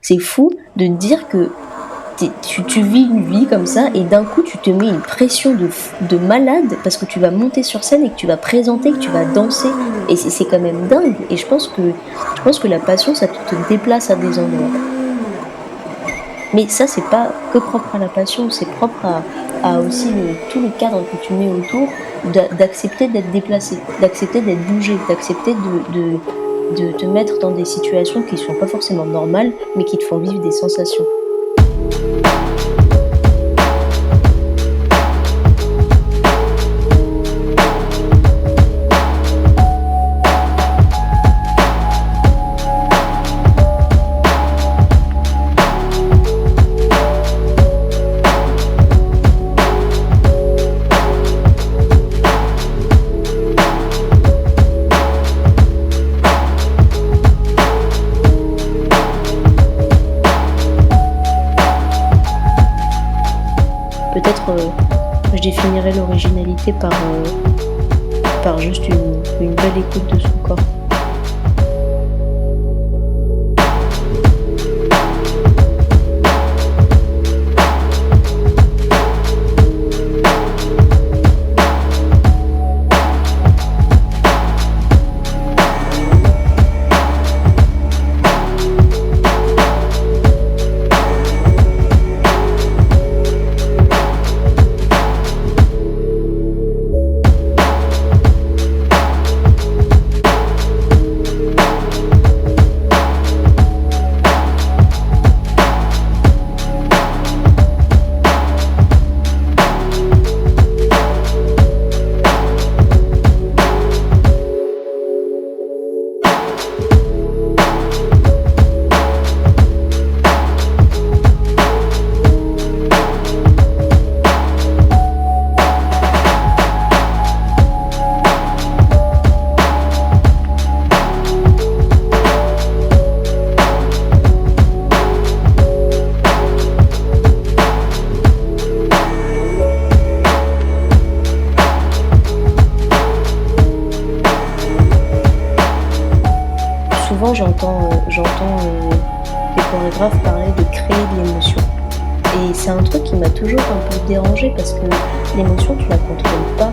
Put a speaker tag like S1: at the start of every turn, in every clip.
S1: C'est fou de dire que tu vis une vie comme ça et d'un coup tu te mets une pression de malade parce que tu vas monter sur scène et que tu vas présenter, que tu vas danser et c'est quand même dingue et je pense que la passion ça te déplace à des endroits. Mais ça c'est pas que propre à la passion, c'est propre à aussi tout le cadre que tu mets autour d'accepter d'être déplacé, d'accepter d'être bougé, d'accepter de te mettre dans des situations qui sont pas forcément normales mais qui te font vivre des sensations. Peut-être, je définirais l'originalité par juste une belle écoute de son corps. Souvent j'entends les chorégraphes parler de créer de l'émotion et c'est un truc qui m'a toujours un peu dérangée parce que l'émotion tu la contrôles pas.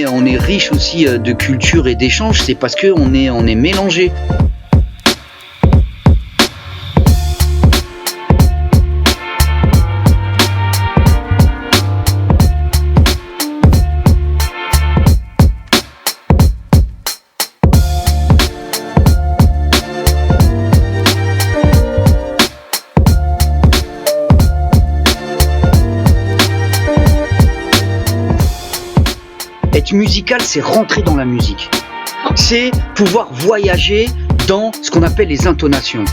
S2: On est riche aussi de culture et d'échanges, c'est parce qu'on est mélangé. Être musical, c'est rentrer dans la musique. C'est pouvoir voyager dans ce qu'on appelle les intonations.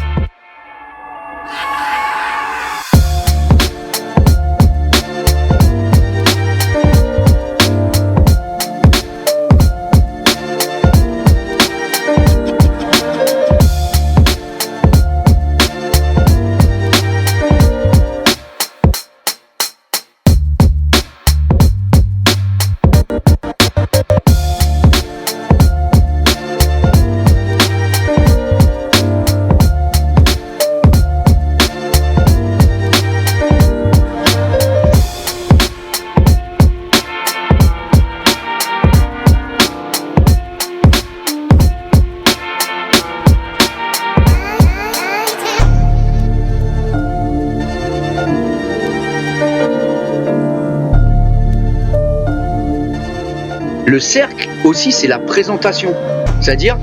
S2: Le cercle aussi, c'est la présentation. C'est-à-dire,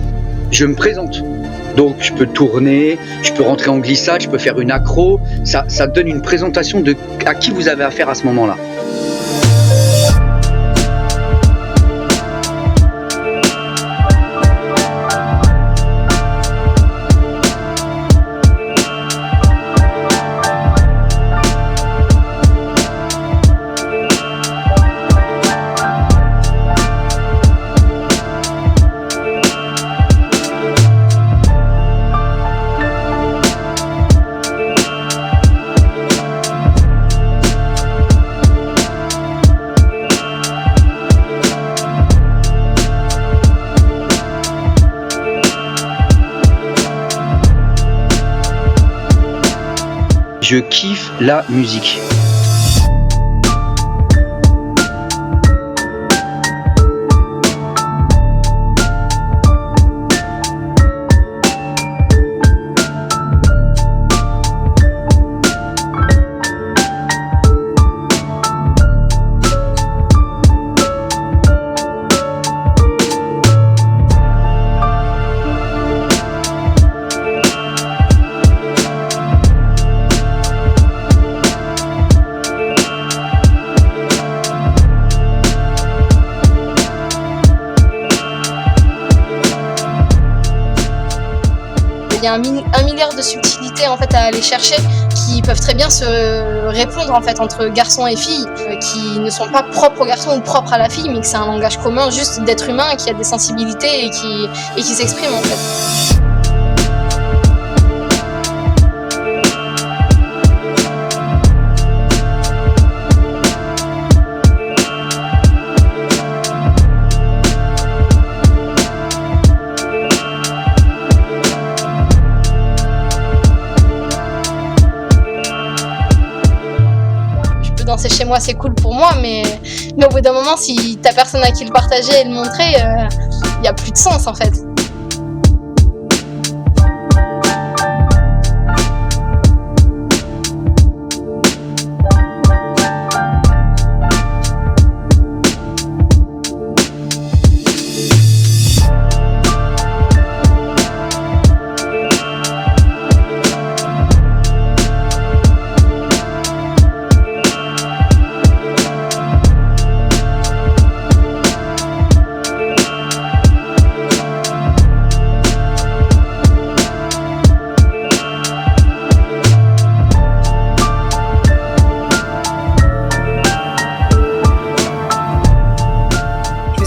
S2: je me présente. Donc je peux tourner, je peux rentrer en glissade, je peux faire une accro. Ça donne une présentation de à qui vous avez affaire à ce moment-là. Je kiffe la musique.
S3: Il y a un milliard de subtilités en fait à aller chercher qui peuvent très bien se répondre en fait entre garçons et filles qui ne sont pas propres aux garçons ou propres à la fille, mais que c'est un langage commun juste d'être humain qui a des sensibilités et qui s'exprime en fait. Danser chez moi c'est cool pour moi, mais au bout d'un moment si t'as personne à qui le partager et le montrer, y a plus de sens en fait.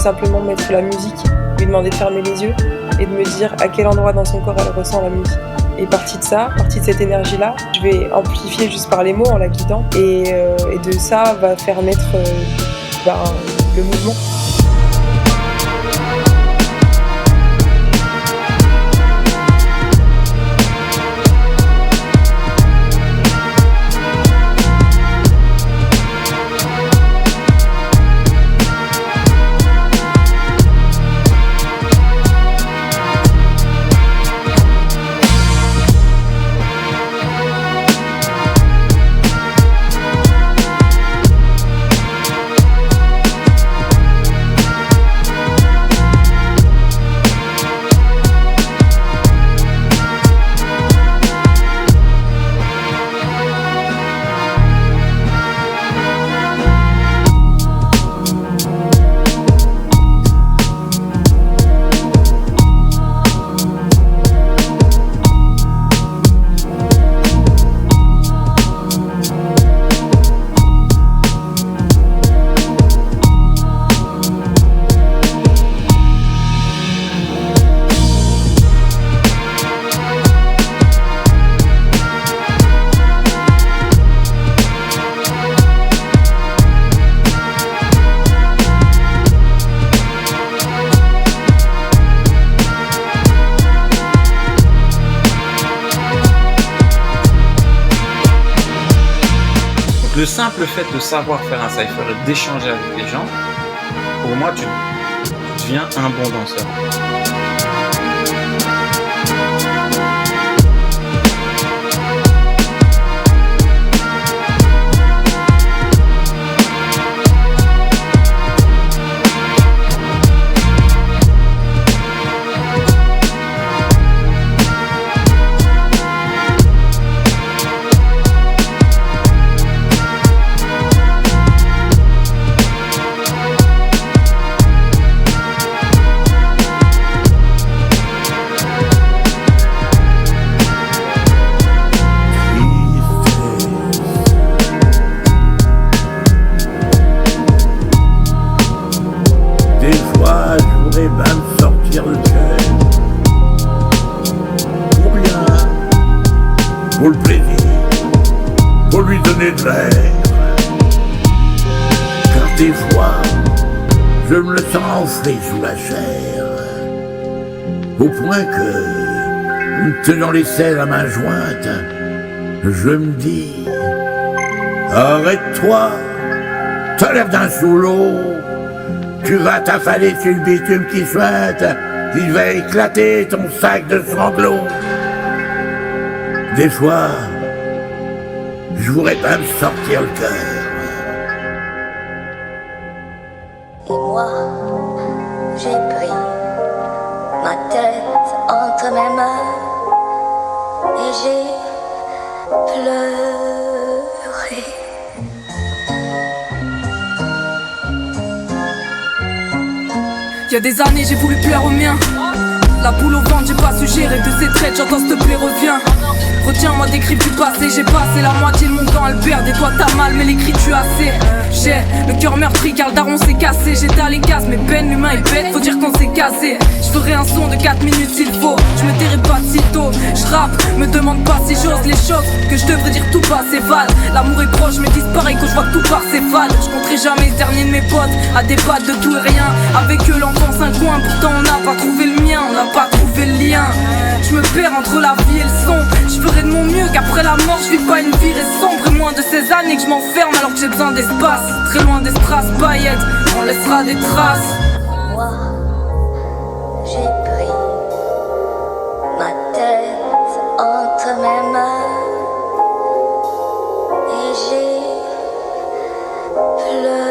S4: Simplement mettre la musique, lui demander de fermer les yeux et de me dire à quel endroit dans son corps elle ressent la musique. Et partie de cette énergie-là, je vais amplifier juste par les mots en la guidant et de ça va faire naître le mouvement.
S5: Le simple fait de savoir faire un cypher et d'échanger avec les gens, pour moi, tu deviens un bon danseur.
S6: pour le plaisir, pour lui donner de l'air. Car des fois, je me le sens enflé sous la chair, au point que, tenant les selles à main jointe, je me dis, arrête-toi, t'as l'air d'un sous l'eau, tu vas t'affaler sur le bitume qui suinte, il va éclater ton sac de sanglots. Des fois, je voudrais pas me sortir le cœur.
S7: Et moi, j'ai pris ma tête entre mes mains et j'ai pleuré.
S8: Il y a des années j'ai voulu plaire aux miens. La boule au ventre, j'ai pas su gérer de ces traits, j'entends s'il te plaît reviens. Retiens-moi des cris du passé, j'ai passé la moitié de mon temps à le perdre. Et toi t'as mal mais l'écrit tu as assez. J'ai le cœur meurtri car le daron s'est cassé. J'étais à l'écasse, mes peines, l'humain est bête, faut dire qu'on s'est casé. Je ferai un son de 4 minutes s'il faut, je me tairai pas si tôt. Je rappe, me demande pas si j'ose les choses que je devrais dire tout bas, c'est val. L'amour est proche mais disparaît quand je vois que tout part c'est fade. Je compterai jamais ce dernier de mes potes à débattre de tout et rien. Avec eux l'enfance un coin, pourtant on n'a pas trouvé le mien, on n'a pas trouvé le lien. Je me perds entre la vie et le son. Je ferai de mon mieux qu'après la mort je vis pas une vie sombre. Et moins de ces années que je m'enferme alors que j'ai besoin d'espace. Très loin des strass paillettes, on laissera des traces.
S7: Moi, j'ai pris ma tête entre mes mains et j'ai pleuré.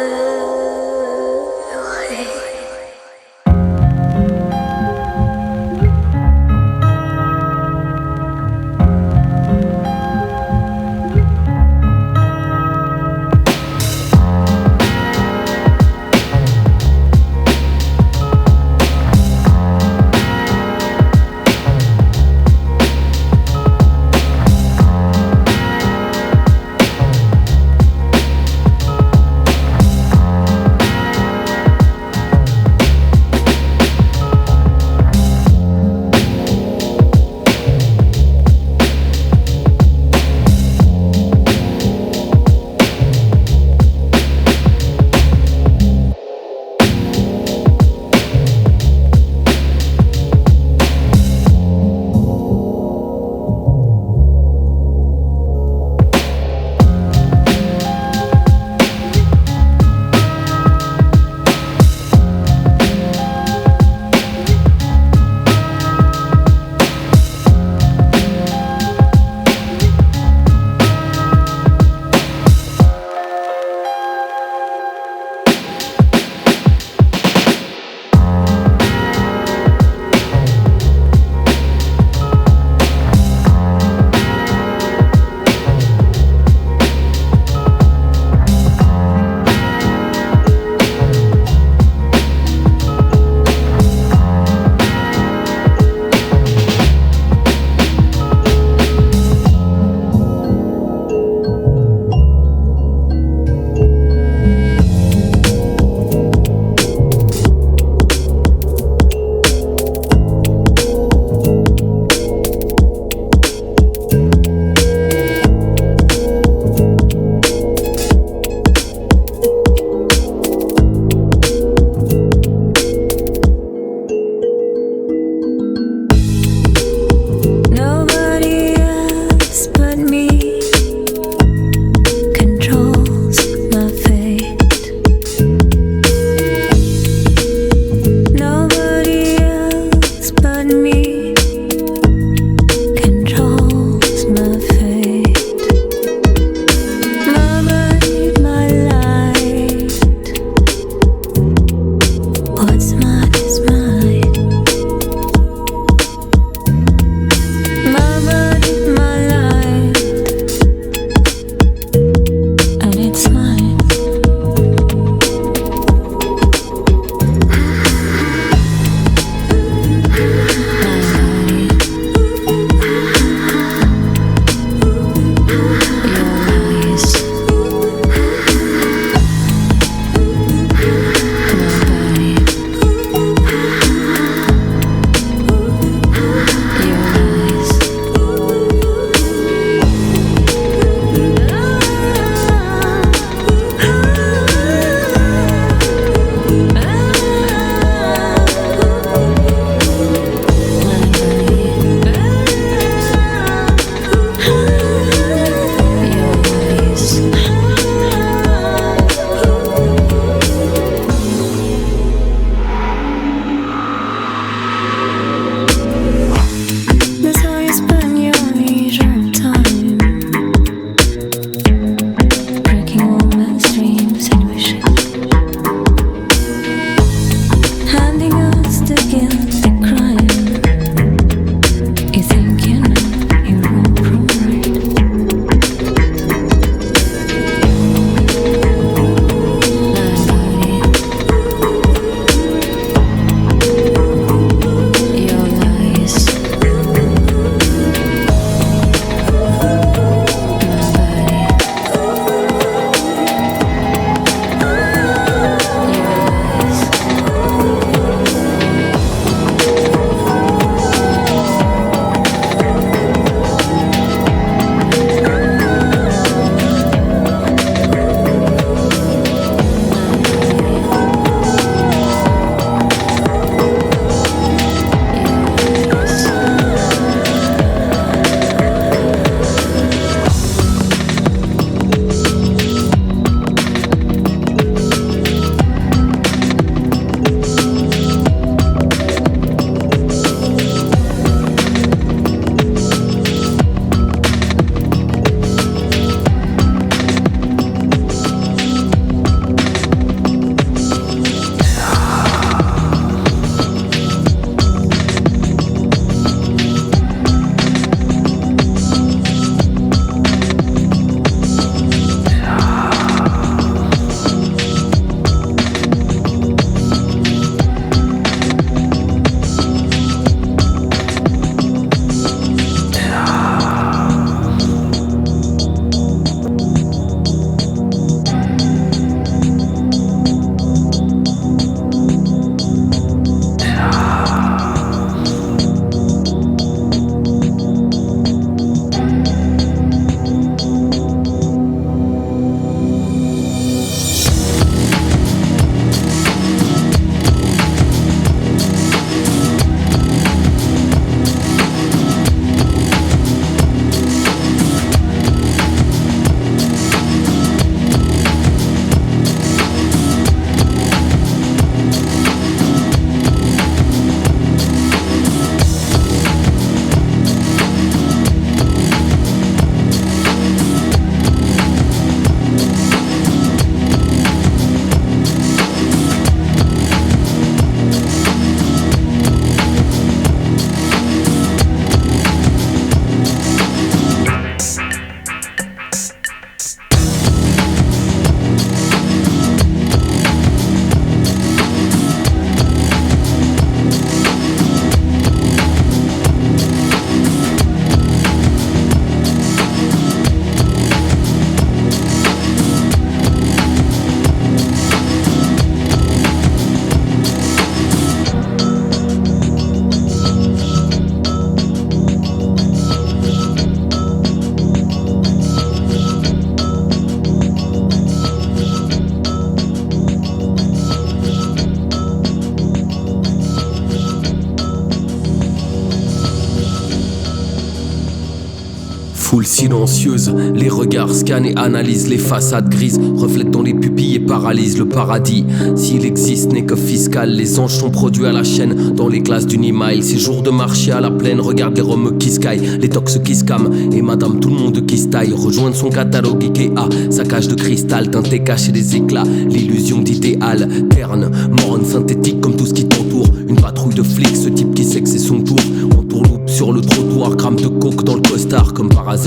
S9: Foule silencieuse, les regards scannent et analysent les façades grises, reflètent dans les pupilles et paralysent le paradis. S'il existe n'est que fiscal, les anges sont produits à la chaîne dans les glaces du Nimail. Ces jours de marché à la plaine, regarde les remeux qui sky, les tox qui scam et madame tout le monde qui se taille. Rejoindre son catalogue Ikea, sa cage de cristal teinté caché des éclats, l'illusion d'idéal, terne, morne, synthétique comme tout ce qui t'entoure. Une patrouille de flics, ce type qui sait que c'est son tour. Entourloupe sur le trottoir, gramme de coke dans le costard comme par hasard.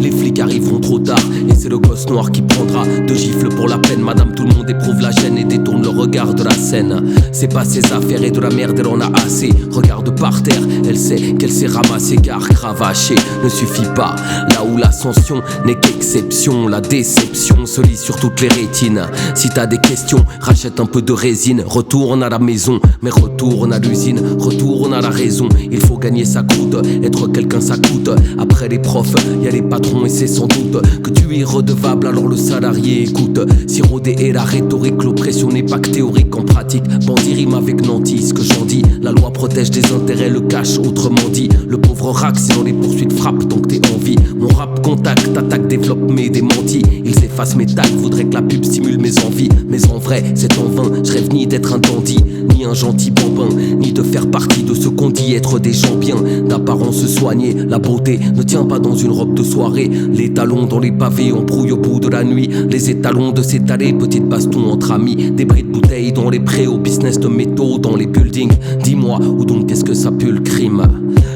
S9: Les flics arriveront trop tard et c'est le gosse noir qui prendra 2 gifles pour la peine. Madame tout le monde éprouve la gêne et détourne le regard de la scène. C'est pas ses affaires et de la merde elle en a assez. Regarde par terre, elle sait qu'elle s'est ramassée car cravacher ne suffit pas. Là où l'ascension n'est qu'exception, la déception se lit sur toutes les rétines. Si t'as des questions, rachète un peu de résine. Retourne à la maison, mais retourne à l'usine. Retourne à la raison, il faut gagner sa croûte. Être quelqu'un ça coûte. Après les profs, y'a les patrons et c'est sans doute que tu es redevable, alors le salarié écoute. Si rodé est la rhétorique, l'oppression n'est pas que théorique. En pratique, bandit rime avec nanti. Ce que j'en dis, la loi protège des intérêts, le cache autrement dit. Le pauvre rack, c'est dans les poursuites frappe tant que t'es en vie. Mon rap contact, attaque, développe mes démentis. Ils effacent mes tags, voudraient que la pub stimule mes envies. Mais en vrai, c'est en vain, je rêve ni d'être un dandy, ni un gentil bambin, ni de faire partie de ceux qu'on dit être des gens bien. D'apparence soignée, la beauté ne tient pas dans une robe de soirée. Les talons dans les pavés, on brouille au bout de la nuit. Les étalons de s'étaler, petite baston entre amis. Des bris de bouteilles dans les prés, au business de métaux dans les buildings. Dis-moi, où donc qu'est-ce que ça pue le crime?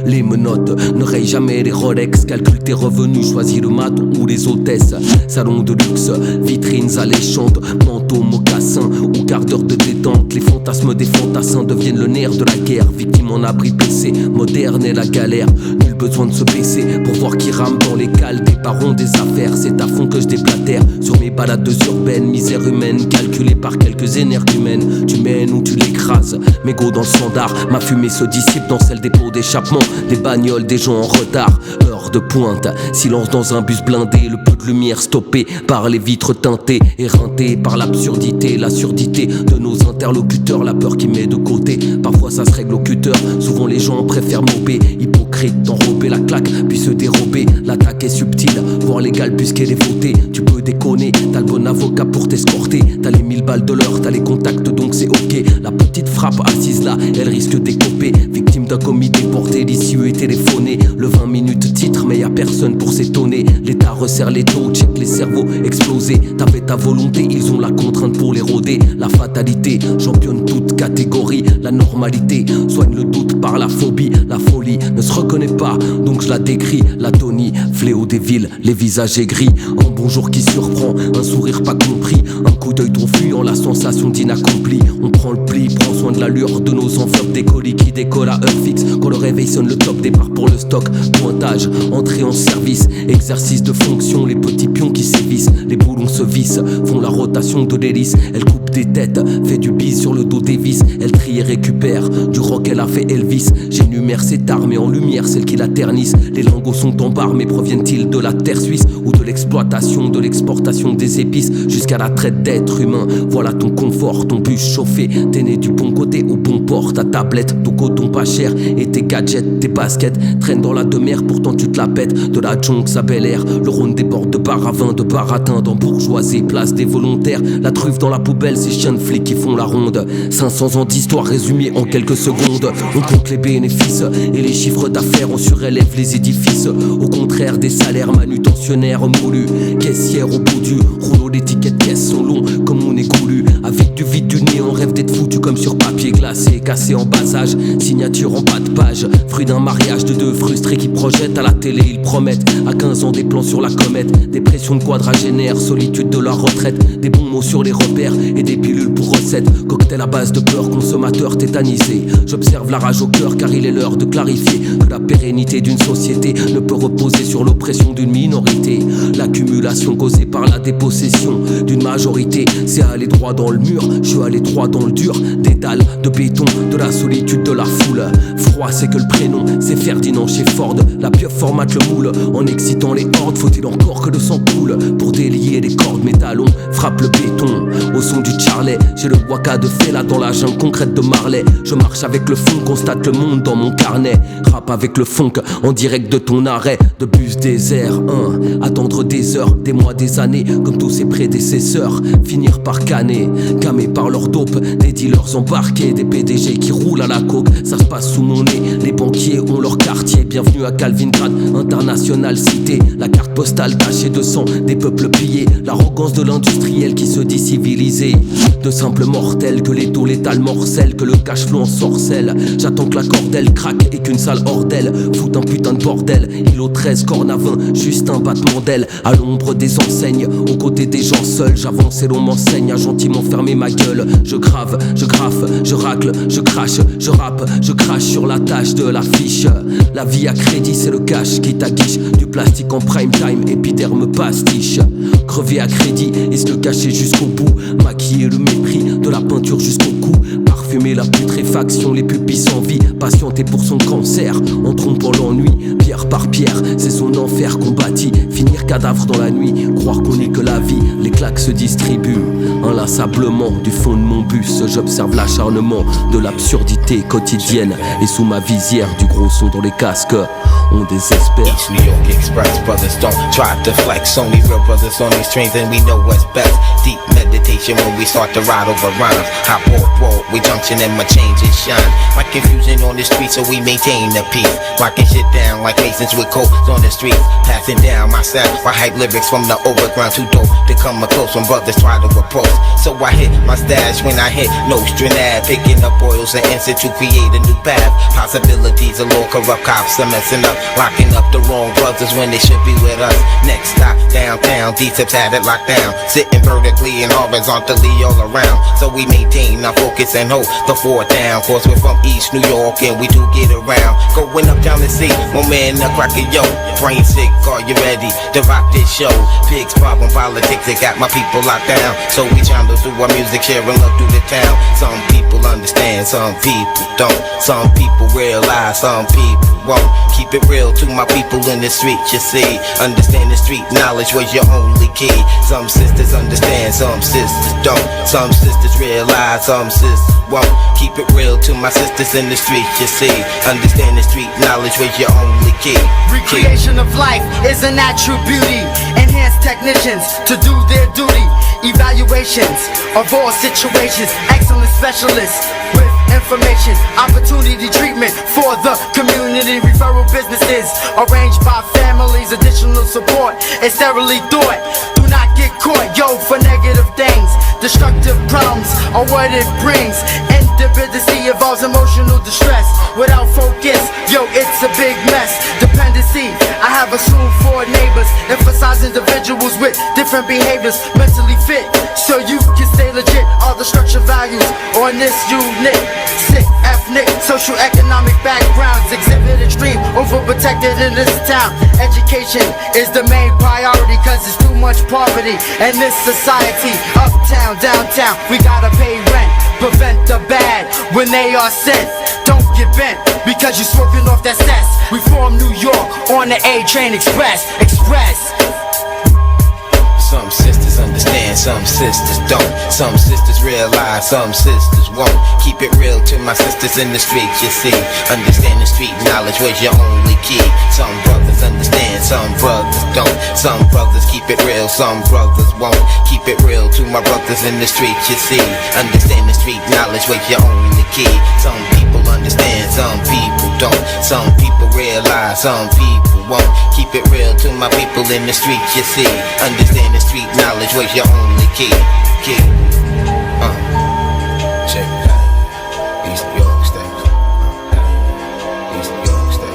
S9: Les menottes ne rayent jamais les Rolex. Calcule tes revenus, choisis le maton ou les hôtesses. Salon de luxe, vitrines alléchantes, manteaux, mocassins ou quart d'heure de détente. Les fantasmes des fantassins deviennent le nerf de la guerre. Victime en abri PC, moderne est la galère. Nul besoin de se baisser pour voir qui rame dans les cales des barons des affaires. C'est à fond que je déblatère sur mes balades urbaines. Misère humaine calculée par quelques énergumènes. Tu mènes ou tu l'écrases, mégot dans le standard. Ma fumée se dissipe dans celle des pots d'échappement. Des bagnoles, des gens en retard, heure de pointe. Silence dans un bus blindé, le peu de lumière stoppé par les vitres teintées. Éreinté par l'absurdité, la surdité de nos interlocuteurs. La peur qui met de côté, parfois ça se règle au cutter. Souvent les gens préfèrent mober, hypocrite, d'enrober la claque puis se dérober. L'attaque est subtile, voire légale puisqu'elle est votée. Tu peux déconner, t'as le bon avocat pour t'escorter. T'as les 1000 balles de l'heure, t'as les contacts donc c'est ok. La petite frappe assise là, elle risque d'écoper. Victime d'un commis déporté, l'issue est téléphonée. Le 20 minutes titre mais y'a personne pour s'étonner. L'État resserre les taux, check les cerveaux explosés. T'avais ta volonté, ils ont la contrainte pour les rôder. La fatalité championne toute catégorie. La normalité soigne le doute par la phobie. La folie ne se reconnaît pas, donc je la décris. L'atonie, fléau des villes, les visages aigris. Un bonjour qui surprend, un sourire pas compris. Un coup d'œil trop fuyant, la sensation d'inaccompli. On prend le pli, prend soin de l'allure de nos enveloppes. Des colis qui décollent à heure fixe. Quand le réveil sonne le top départ pour le stock. Pointage, entrée en service. Exercice de fonction, les petits pions qui sévissent. Les boulons se vissent, font la rotation de l'hélice. Elle coupe des têtes, fait du bise sur le dos des vis. Elle trie et récupère, du rock elle a fait Elvis. J'énumère cette arme et en lumière celles qui la ternissent. Les lingots sont en barre mais proviennent-ils de la terre suisse ou de l'exploitation, de l'exportation des épices jusqu'à la traite d'êtres humains? Voilà ton confort, ton bus chauffé. T'es né du bon côté au bon port. Ta tablette, ton coton pas cher et tes gadgets, tes baskets traînent dans la demeure, pourtant tu te la pètes. De la Jonx à Bel Air, le Rhône déborde de bar à vin, de baratin dans bourgeoisie, place des volontaires. La truffe dans la poubelle, ces chiens de flics qui font la ronde. 500 ans d'histoire résumée en quelques secondes. On compte les bénéfices et les chiffres d'affaires, on surélève les édifices. Au contraire des salaires manutentionnaires moulus. Caissière au bout du rouleau, d'étiquettes caisses sont longs comme on est goulu. Avec du vide du nez, on rêve d'être foutu comme sur papier glacé, cassé en bas âge, signature en bas de page. Fruit d'un mariage de deux frustrés qui projettent à la télé, ils promettent à 15 ans des plans sur la comète. Dépression de quadragénaire, solitude de la retraite. Des bons mots sur les repères et des pilules pour recettes. Cocktail à base de peur, consommateur tétanisé. J'observe la rage au cœur car il est l'heure de clarifier que la pérennité d'une société ne peut reposer sur l'oppression d'une minorité. L'accumulation causée par la dépossession d'une majorité, c'est aller droit dans le mur, je suis allé droit dans le dur. Des dalles de béton, de la solitude de la foule. Froid c'est que le prénom, c'est Ferdinand chez Ford. La pieuvre formate le moule, en excitant les hordes. Faut-il encore que le sang coule pour délier les cordes? Mes talons frappent le béton au son du Charlet. J'ai le waka de Fela dans la jungle concrète de Marley. Je marche avec le fond, constate le monde dans mon carnet. Rap avec le funk en direct de ton arrêt de bus désert. Attendre des heures, des mois, des années, comme tous ses prédécesseurs. Finir par canner, camé par leur dope. Des dealers embarqués, des PDG qui roulent à la coke. Ça se passe sous mon nez, les banquiers ont leur quartier. Bienvenue à Calvingrad, international cité. La carte postale tachée de sang, des peuples pillés. L'arrogance de l'industriel qui se dit civilisé. De simples mortels, que les taux létales morcellent, que le cash flow en sorcelle. J'attends que la cordelle craque et qu'une sale hordelle fout un putain de bordel. Îlot 13, corne à 20, juste un battement d'aile. À l'ombre des enseignes, aux côtés des gens seuls. J'avance et l'on m'enseigne à gentiment fermer ma gueule. Je grave, je graffe, je racle, je crache, je rappe, je crache sur la tâche de l'affiche. La vie à crédit, c'est le cash qui t'aguiche. Du plastique en prime time, épiderme pastiche. Crever à crédit et se le cacher jusqu'au bout. Maquiller le mépris de la peinture jusqu'au cou. Parfumer la putréfaction, les pupilles sans vie. Patienter pour son cancer, en trompant l'ennui. Pierre par pierre, c'est son enfer qu'on bâtit. Finir cadavre dans la nuit, croire qu'on n'est que la vie. Les claques se distribuent inlassablement du fond de mon bus. J'observe l'acharnement de l'absurdité quotidienne. Et sous ma visière, du gros son dans les casques, on désespère.
S10: East New York Express, brothers don't try to flex. Only real brothers on these trains and we know what's best. Deep meditation when we start to ride over rhymes. Hop off road, we junction and my changes shine. My confusion on the street, so we maintain the peace. Locking shit down like masons with codes on the streets. Passing down my sound, I hype lyrics from the overground. Too dope to come up close when brothers try to approach. So I hit my stash when I hit Nostranad. Picking up oils and instant to create a new path. Possibilities of law, corrupt cops are messing up. Locking up the wrong brothers when they should be with us. Next stop, downtown, D-Tips had it locked down. Sitting vertically and horizontally all around. So we maintain our focus and hold the fort down. Cause we're from East New York and we do get around. Going up down the sea, my man a cracker, yo. Brain sick, are you ready to rock this show? Pigs, problem, politics, it got my people locked down. So we channel through our music, sharing love through the town. Some people understand, some people don't. Some people realize, some people won't. Keep it real to my people in the street, you see. Understand the street knowledge was your only key. Some sisters understand, some sisters don't. Some sisters realize, some sisters won't. Keep it real to my sisters in the street, you see. Understand the street knowledge was your only key.
S11: Recreation of life is a natural beauty. Enhanced technicians to do their duty. Evaluations of all situations. Excellent specialists with information. Opportunity treatment for the community. Referral businesses arranged by families. Additional support is thoroughly thought. Do not get caught, yo, for negative things. Destructive problems are what it brings. Independency involves emotional distress. Without focus, yo, it's a big mess. Dependency, I have a soon for neighbors. Emphasize individuals with different behaviors. Mentally fit, so you can stay legit. All the structure values on this unit. Sick, ethnic, social, economic backgrounds. Exhibit extreme, overprotected in this town. Education is the main priority, cause it's too much poverty in this society. Uptown, downtown, we gotta pay rent. Prevent the bad when they are sent. Don't get bent because you're smoking off that cess. We from New York on the A-Train Express.
S10: Some sisters understand, some sisters don't. Some sisters realize, some sisters won't. Keep it real to my sisters in the street, you see. Understand the street knowledge was your only key. Some brothers understand, some brothers don't. Some brothers keep it real, some brothers won't. Keep it real to my brothers in the street, you see. Understand the street knowledge was your only key. Some people understand, some people don't. Some people realize, some people won't. Keep it real to my people in the street, you see. Understand the street knowledge was your only key. Check it out. East New York State. East New York State.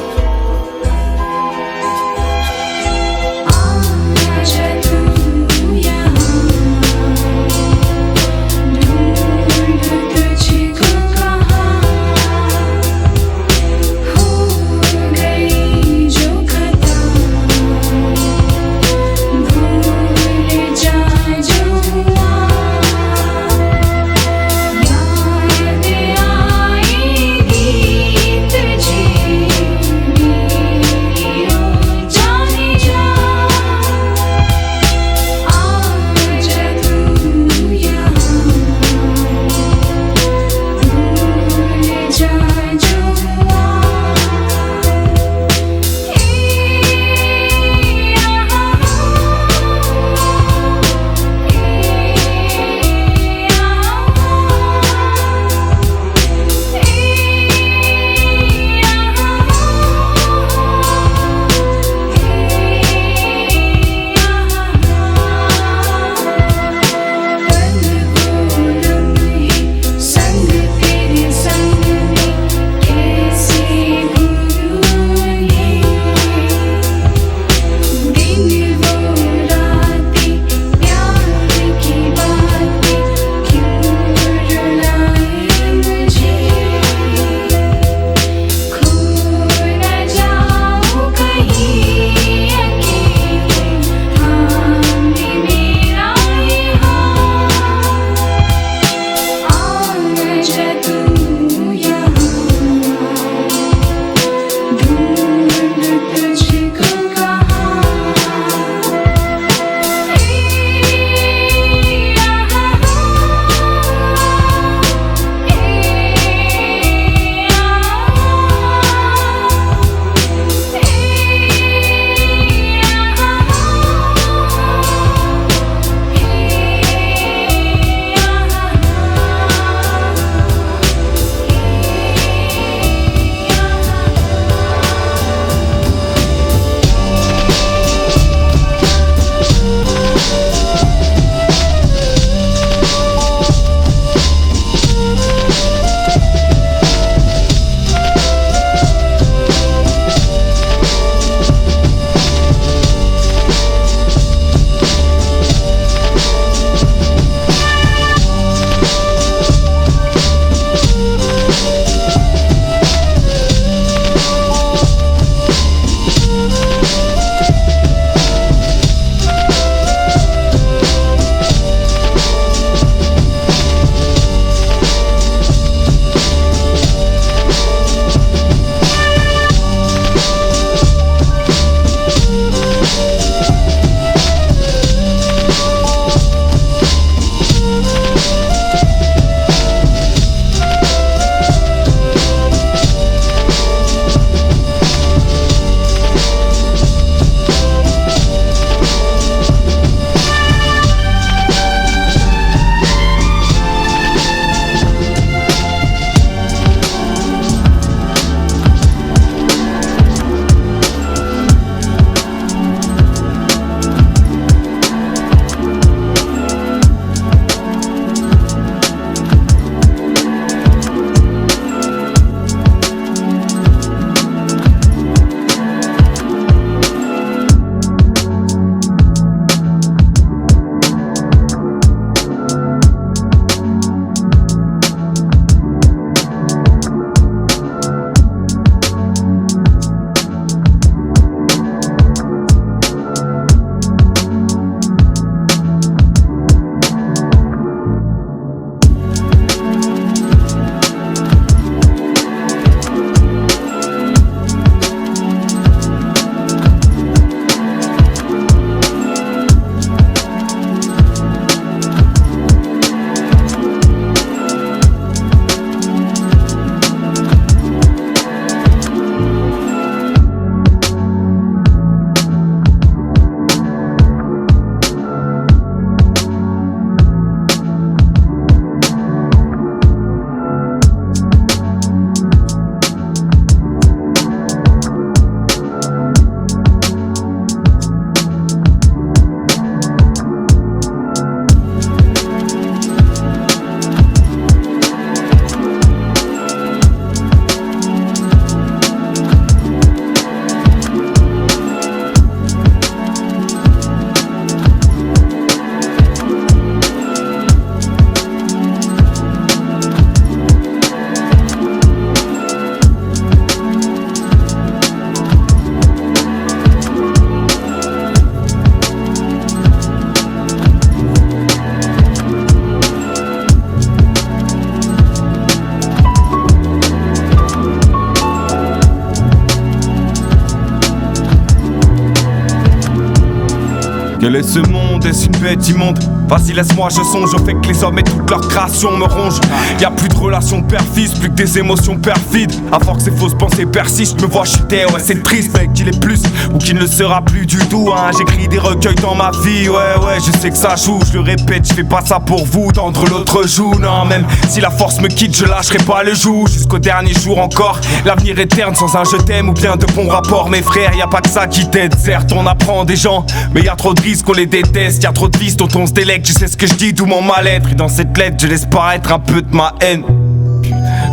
S12: Quel est ce monde? Est-ce une bête immonde? Vas-y laisse-moi, je songe au fait que les hommes et toute leur création me rongent. Y'a plus de relations père-fils, plus que des émotions perfides. À force que ces fausses pensées persistent, je me vois chuter, ouais c'est triste mec, qu'il est plus ou qu'il ne le sera plus du tout hein. J'écris des recueils dans ma vie, ouais je sais que ça joue. Je le répète, je fais pas ça pour vous, tendre l'autre joue. Non, même si la force me quitte, je lâcherai pas le joug. Jusqu'au dernier jour encore, l'avenir est terne sans un je t'aime ou bien de bons rapports. Mes frères, y a pas que ça qui t'aide. Certes on apprend des gens, mais y a trop de risques qu'on les déteste. Y a trop de vices dont on se délecte, tu sais ce que je dis, d'où mon mal-être. Et dans cette lettre je laisse paraître un peu de ma haine.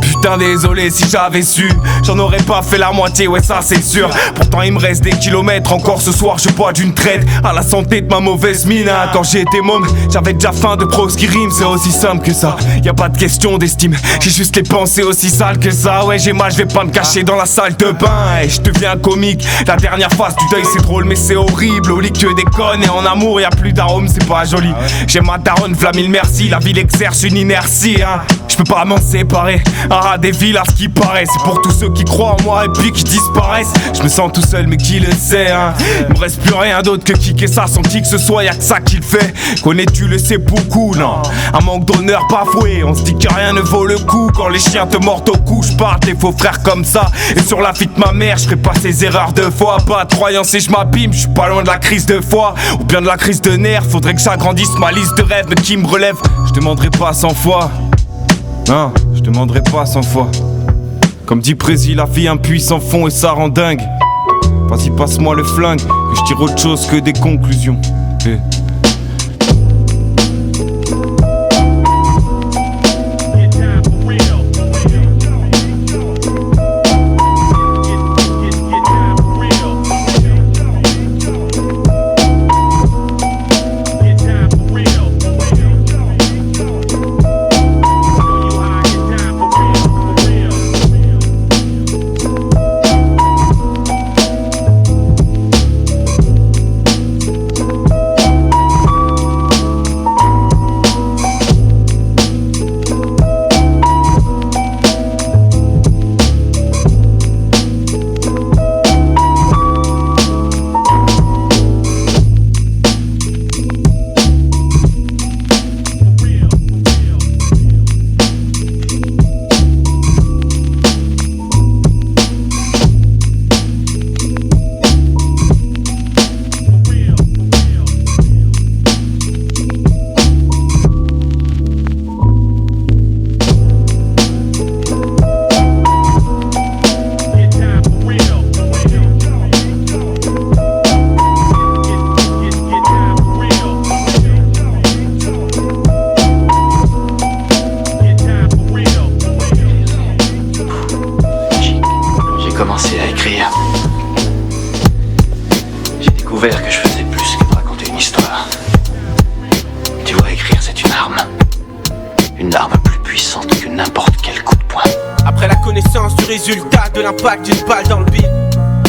S12: Putain désolé si j'avais su, j'en aurais pas fait la moitié, ouais ça c'est sûr. Pourtant il me reste des kilomètres, encore ce soir je bois d'une traite à la santé de ma mauvaise mine hein. Quand j'ai été môme, j'avais déjà faim de prose qui rime, c'est aussi simple que ça. Y a pas de question d'estime, j'ai juste les pensées aussi sales que ça. Ouais j'ai mal, je vais pas me cacher dans la salle de bain. Et je deviens comique, la dernière phase du deuil c'est drôle mais c'est horrible. Au lit que des connes et en amour y a plus d'arôme, c'est pas joli. J'ai ma daronne, v'là mille merci, la ville exerce une inertie hein. Je peux pas m'en séparer, des villes à ce qui paraît. C'est pour tous ceux qui croient en moi et puis qui disparaissent. Je me sens tout seul mais qui le sait hein. Il me reste plus rien d'autre que kicker ça sans qui que ce soit, y'a que ça qui le fait. Connais-tu le sais beaucoup, non. Un manque d'honneur bafoué, on se dit que rien ne vaut le coup. Quand les chiens te mordent au cou, j'parte les faux frères comme ça. Et sur la vie de ma mère, j'ferai pas ces erreurs de foi. Pas de croyance et j'm'abîme, j'suis pas loin de la crise de foi ou bien de la crise de nerfs. Faudrait que j'agrandisse ma liste de rêves, mais qui me relève, je demanderai pas 100 fois. Non, je demanderai pas 100 fois. Comme dit Prési, la vie un puits sans fond et ça rend dingue. Vas-y passe-moi le flingue, que je tire autre chose que des conclusions.
S13: L'impact d'une balle dans le vide.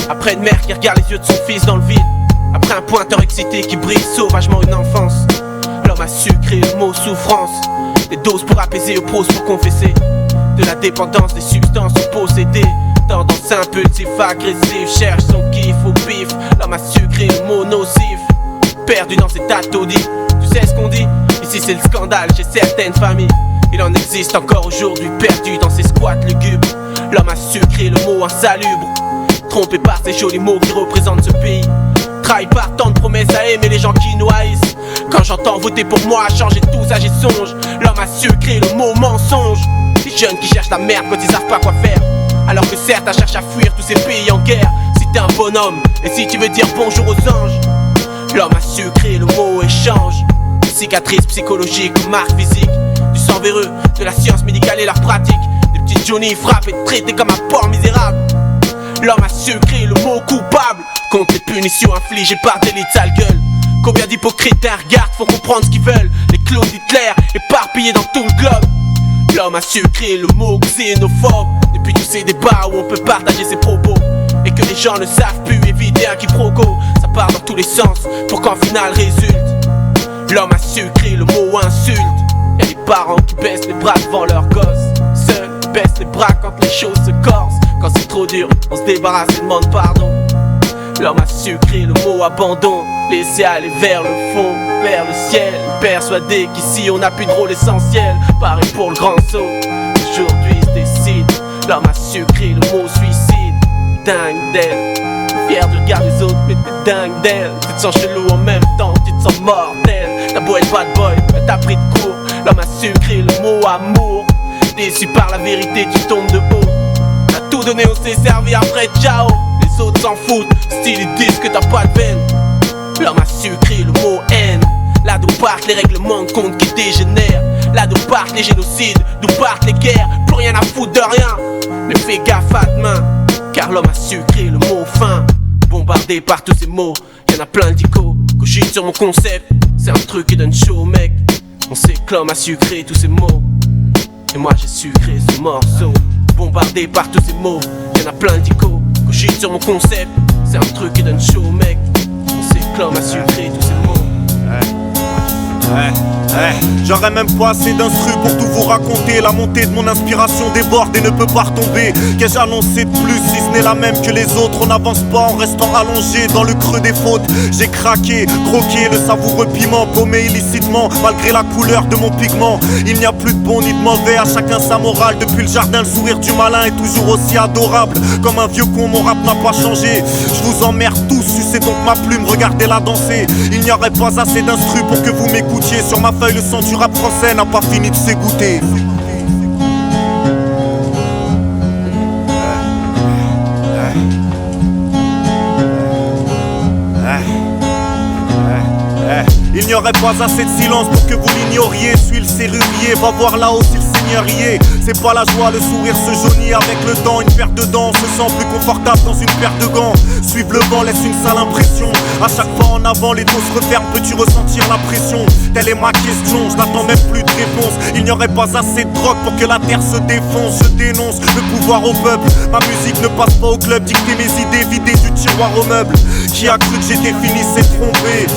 S13: Après une mère qui regarde les yeux de son fils dans le vide. Après un pointeur excité qui brise sauvagement une enfance. L'homme a su créer le mot souffrance. Des doses pour apaiser, aux pros pour confesser. De la dépendance des substances possédées. Tendance impulsive, agressive, cherche son kiff au pif. L'homme a su créer le mot nocif. Perdu dans cet taudis. Tu sais ce qu'on dit? Ici c'est le scandale chez certaines familles. Il en existe encore aujourd'hui perdu dans ces squats lugubres. L'homme a su créer le mot insalubre. Trompé par ces jolis mots qui représentent ce pays. Trahi par tant de promesses à aimer les gens qui nous haïssent. Quand j'entends voter pour moi, changer tout ça j'y songe. L'homme a su créer le mot mensonge. Des jeunes qui cherchent la merde quand ils savent pas quoi faire. Alors que certains cherchent à fuir tous ces pays en guerre. Si t'es un bonhomme et si tu veux dire bonjour aux anges. L'homme a su créer le mot échange. Une cicatrice psychologique ou marque physique. Du sang véreux, de la science médicale et leur pratique. Petit Johnny frappe et traité comme un porc misérable. L'homme a su créer le mot coupable contre les punitions infligées par des lits de sale gueule. Combien d'hypocrites un regard font comprendre ce qu'ils veulent. Les clones d'Hitler éparpillés dans tout le globe. L'homme a su créer le mot xénophobe. Depuis tous ces débats où on peut partager ses propos et que les gens ne savent plus éviter un quiproquo. Ça part dans tous les sens pour qu'en final résulte. L'homme a su créer le mot insulte. Y'a des parents qui baissent les bras devant leurs gosses. Seuls baissent les bras quand les choses se corsent. Quand c'est trop dur, on se débarrasse et demande pardon. L'homme a su créer le mot abandon, laisser aller vers le fond, vers le ciel, persuadé qu'ici on n'a plus de rôle essentiel. Pareil pour le grand saut, aujourd'hui se décide. L'homme a su créer le mot suicide. Dingue d'elle, fier du regard des autres, mais t'es dingue d'elle. Tu te sens chelou en même temps, tu te sens mortel. T'as beau être bad boy, mais t'as pris de court. L'homme a su créer le mot amour. Déçu par la vérité, tu tombes de haut. T'as tout donné, on s'est servi, après ciao. Les autres s'en foutent, style ils disent que t'as pas de veine. L'homme a su créer le mot haine. Là d'où partent les règlements de compte qui dégénèrent. Là d'où partent les génocides, d'où partent les guerres. Plus rien à foutre de rien, mais fais gaffe à demain. Car l'homme a su créer le mot fin. Bombardé par tous ces mots, y'en a plein d'icônes. Cogite sur mon concept, c'est un truc qui donne chaud mec. On sait que l'homme a su créer tous ces mots. Et moi j'ai su créer ce morceau. Bombardé par tous ces mots, y'en a plein d'icônes. Cogite sur mon concept, c'est un truc qui donne chaud mec. On sait que l'homme a su créer tous ces mots.
S14: J'aurais même pas assez d'instru pour tout vous raconter. La montée de mon inspiration déborde et ne peut pas retomber. Qu'ai-je annoncé de plus si ce n'est la même que les autres? On n'avance pas en restant allongé dans le creux des fautes. J'ai craqué, croqué le savoureux piment, paumé illicitement malgré la couleur de mon pigment. Il n'y a plus de bon ni de mauvais, à chacun sa morale. Depuis le jardin, le sourire du malin est toujours aussi adorable. Comme un vieux con, mon rap n'a pas changé. Je vous emmerde tous, sucez donc ma plume, regardez-la danser. Il n'y aurait pas assez d'instru pour que vous m'écoutiez. Sur ma feuille, le sang du rap français n'a pas fini de s'égoutter. Il n'y aurait pas assez de silence pour que vous l'ignoriez. Suis le serrurier, va voir là-haut si le Seigneur y est. C'est pas la joie, le sourire se jaunit avec le temps. Une paire de dents se sent plus confortable dans une paire de gants. Suivre le vent laisse une sale impression. À chaque fois en avant, les dos se referment. Peux-tu ressentir la pression? Telle est ma question, je n'attends même plus de réponse. Il n'y aurait pas assez de drogue pour que la terre se défonce. Je dénonce le pouvoir au peuple. Ma musique ne passe pas au club. Dicter mes idées, vider du tiroir au meuble. Qui a cru que j'étais fini s'est trompé.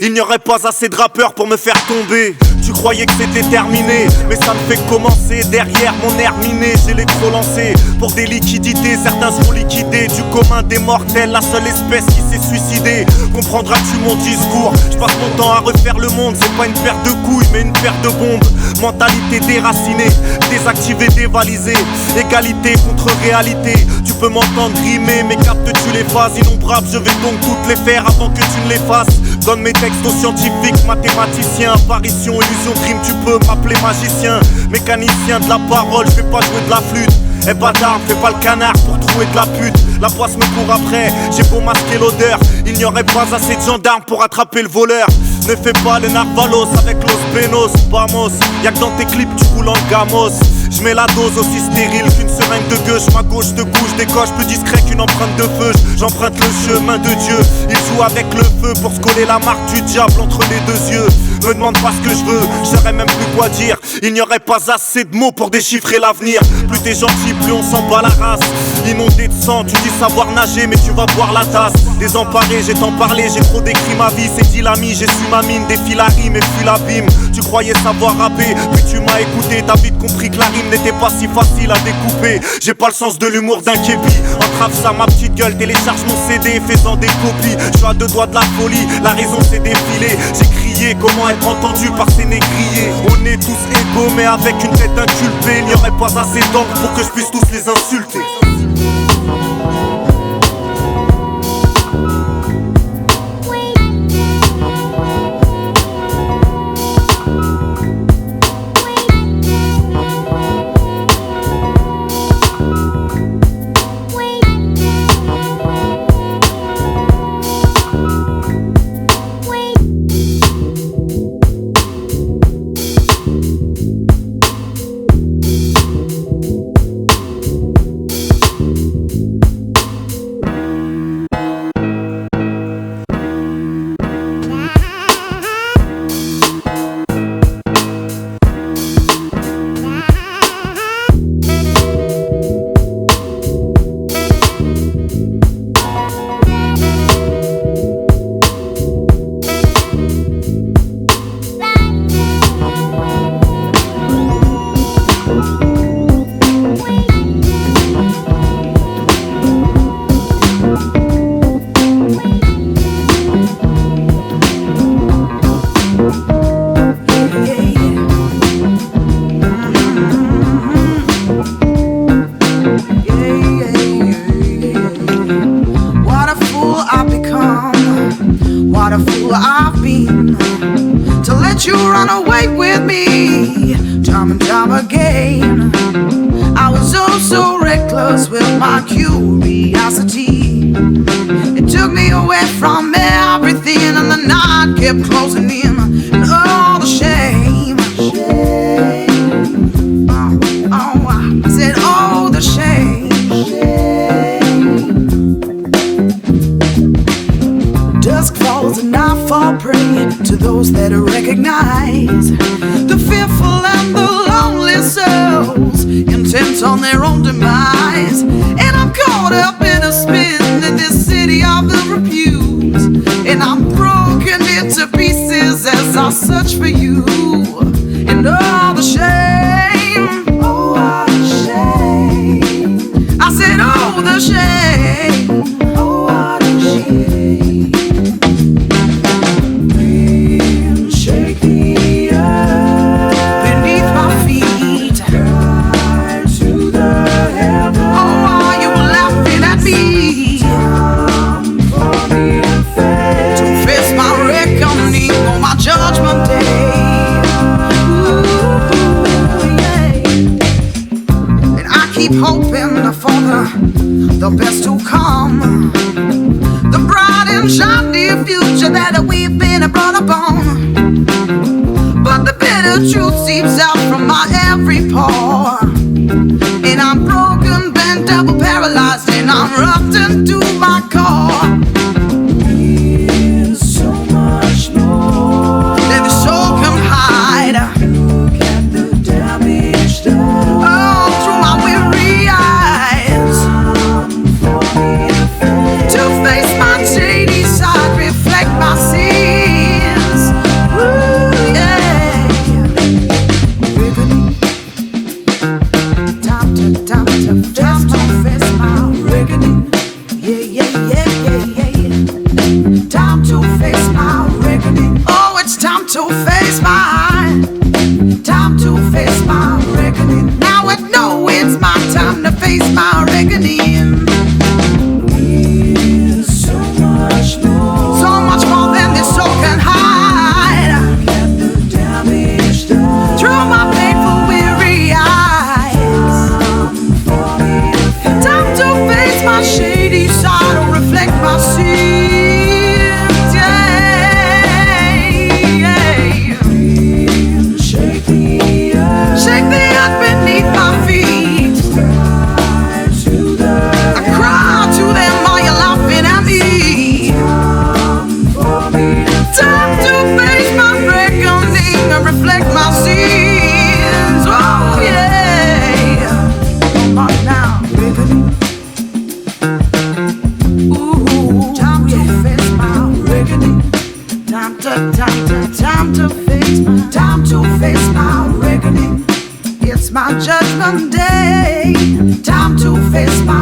S14: Il n'y aurait pas assez de rappeurs pour me faire tomber. Tu croyais que c'était terminé, mais ça ne fait que commencer. Derrière mon air miné, j'ai les trop lancés. Pour des liquidités, certains seront liquidés. Du commun des mortels, la seule espèce qui s'est suicidée. Comprendras-tu mon discours? Je passe mon temps à refaire le monde. C'est pas une paire de couilles, mais une paire de bombes. Mentalité déracinée, désactivée, dévalisée. Égalité contre réalité. Tu peux m'entendre rimer, mais captes-tu les phases innombrables? Je vais donc toutes les faire avant que tu ne les fasses. Donne mes textes aux scientifiques, mathématiciens. Apparition, illusion, crime, tu peux m'appeler magicien. Mécanicien de la parole, je vais pas jouer de la flûte. Eh bâtard, fais pas le canard pour trouver de la pute. La poisse me court après, j'ai beau masquer l'odeur. Il n'y aurait pas assez de gendarmes pour attraper le voleur. Ne fais pas le narvalos avec Los Benos, vamos. Y'a que dans tes clips tu roules en gamos. Je mets la dose aussi stérile qu'une seringue de gueuche. Ma gauche de couche décoche plus discret qu'une empreinte de feu. J'emprunte le chemin de Dieu. Il joue avec le feu pour se coller la marque du diable entre les deux yeux. Me demande pas ce que je veux, je saurais même plus quoi dire. Il n'y aurait pas assez de mots pour déchiffrer l'avenir. Plus t'es gentil, plus on s'en bat la race. Inondé de sang, tu dis savoir nager, mais tu vas boire la tasse. Désemparé, j'ai tant parlé, j'ai trop décrit ma vie. C'est dit l'ami, j'ai su ma mine, défie la rime et fuis l'abîme. Tu croyais savoir rapper, puis tu m'as écouté. T'as vite compris que la rime n'était pas si facile à découper. J'ai pas le sens de l'humour d'un képi. Entrave ça ma petite gueule, télécharge mon CD, faisant des copies. Je suis à deux doigts de la folie, la raison s'est défilée. J'ai crié, comment être entendu par ces négriers. On est tous égaux mais avec une tête inculpée. Il n'y aurait pas assez d'encre pour que je puisse tous les insulter.
S15: what a fool I've been to let you run away with me time and time again. I was oh so reckless with my curiosity. It took me away from everything, and the night kept closing in, and all the shame. I said oh the shame. Dusk falls and I fall prey to those that recognize the fearful and the lonely souls intent on their own demise. And I'm caught up in a spin in this city of the refuse, and I'm broken into pieces as I search for you. And all the shame, oh all the shame. I said oh the shame, oh all the shame. Shake the earth beneath my feet. Rise to the heavens. Oh, are you laughing at me? Time for me to face my reckoning on my judgment day. Ooh, yeah. And I keep hoping for the best to come, the bright and shiny future that we've been brought upon. But the bitter truth seeps out from my every pore, and I'm broken, bent, double paralyzed, and I'm roughed into my core. There's so much more that the soul can hide. Look at the damage done. Oh, through my weary eyes. To face my shady side, reflect my sins. Ooh, yeah. Reckoning. Time to face my reckoning. Yeah, yeah, yeah, yeah, yeah. Time to face my reckoning. Oh, it's time to face my reckoning. Now I know it's my time to face my reckoning. So much more than this soul can hide. Through my painful weary eyes. Time to face my shady side or reflect my sins. Yeah. Shake the earth beneath my feet. I cry to them, are you laughing at me? Time to face my reckoning and reflect my sins. Oh yeah. Come on now, reckoning. Ooh, time to face my reckoning. Time to face my reckoning. It's my judgment day. Time to face my